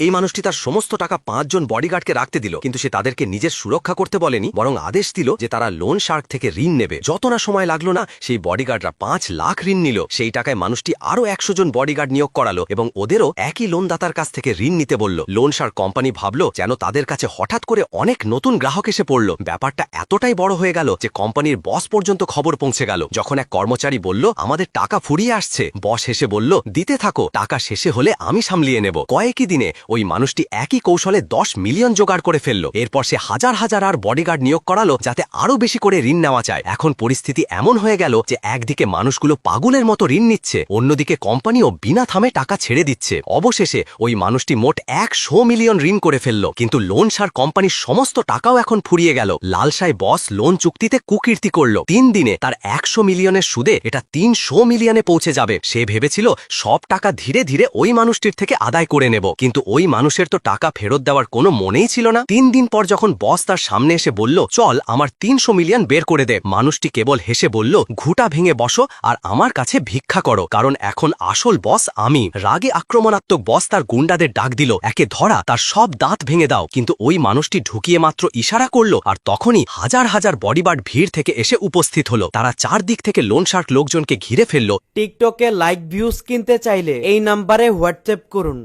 এই মানুষটি তার সমস্ত টাকা 5 জন বডিগার্ডকে রাখতে দিল, কিন্তু সে তাদেরকে নিজের সুরক্ষা করতে বলেনি, বরং আদেশ দিল যে তারা লোন শার্ক থেকে ঋণ নেবে। যত না সময় লাগলো না, সেই বডিগার্ডরা 5 লাখ ঋণ নিল। সেই টাকায় মানুষটি আরো 100 জন বডিগার্ড নিয়োগ করালো এবং ওদেরও একই লোনদাতার কাছ থেকে ঋণ নিতে বলল। লোন শার্ক কোম্পানি ভাবলো যেন তাদের কাছে হঠাৎ করে অনেক নতুন গ্রাহক এসে পড়ল। ব্যাপারটা এতটাই বড় হয়ে গেল যে কোম্পানির বস পর্যন্ত খবর পৌঁছে গেল। যখন এক কর্মচারী বলল, আমাদের টাকা ফুরিয়ে আসছে, বস হেসে বলল, দিতে থাকো, টাকা শেষে হলে আমি সামলিয়ে নেব। কয়েকই দিনে ওই মানুষটি একই কৌশলে 10 মিলিয়ন জোগাড় করে ফেলল। এরপর সে হাজার হাজার আর বডিগার্ড নিয়োগ করালো যাতে আরো বেশি করে ঋণ নেওয়া যায়। এখন পরিস্থিতি এমন হয়ে গেল যে একদিকে মানুষগুলো পাগলের মতো ঋণ নিচ্ছে, অন্যদিকে কোম্পানিও বিনা থামে টাকা ছেড়ে দিচ্ছে। অবশেষে ওই মানুষটি মোট 100 মিলিয়ন ঋণ করে ফেলল। কিন্তু লোন শার্ক কোম্পানির সমস্ত টাকাও এখন ফুরিয়ে গেল। লালসাই বস লোন চুক্তিতে কুকীর্তি করল। 3 দিনে তার 100 মিলিয়নের সুদে এটা 300 মিলিয়নে পৌঁছে যাবে। সে ভেবেছিল সব টাকা ধীরে ধীরে ওই মানুষটির থেকে আদায় করে নেব, কিন্তু ওই মানুষের তো টাকা ফেরত দেওয়ার কোনো মনেই ছিল না। 3 দিন পর যখন বস তার সামনে এসে বলল, চল আমার 300 মিলিয়ন বের করে দে, মানুষটি কেবল হেসে বলল, ঘুটা ভেঙে বসো আর আমার কাছে ভিক্ষা করো, কারণ এখন আসল বস আমি। রাগে আক্রমণাত্মক বস তার গুন্ডাদের ডাক দিল, একে ধরা, তার সব দাঁত ভেঙে দাও। কিন্তু ওই মানুষটি ঢুকিয়ে মাত্র ইশারা করল, আর তখনই হাজার হাজার বডিগার্ড ভিড় থেকে এসে উপস্থিত হলো। তারা চারদিক থেকে লোন শার্ক লোকজনকে ঘিরে ফেলল। টিকটকে লাইক ভিউজ কিনতে চাইলে এই নাম্বারে হোয়াটসঅ্যাপ করুন।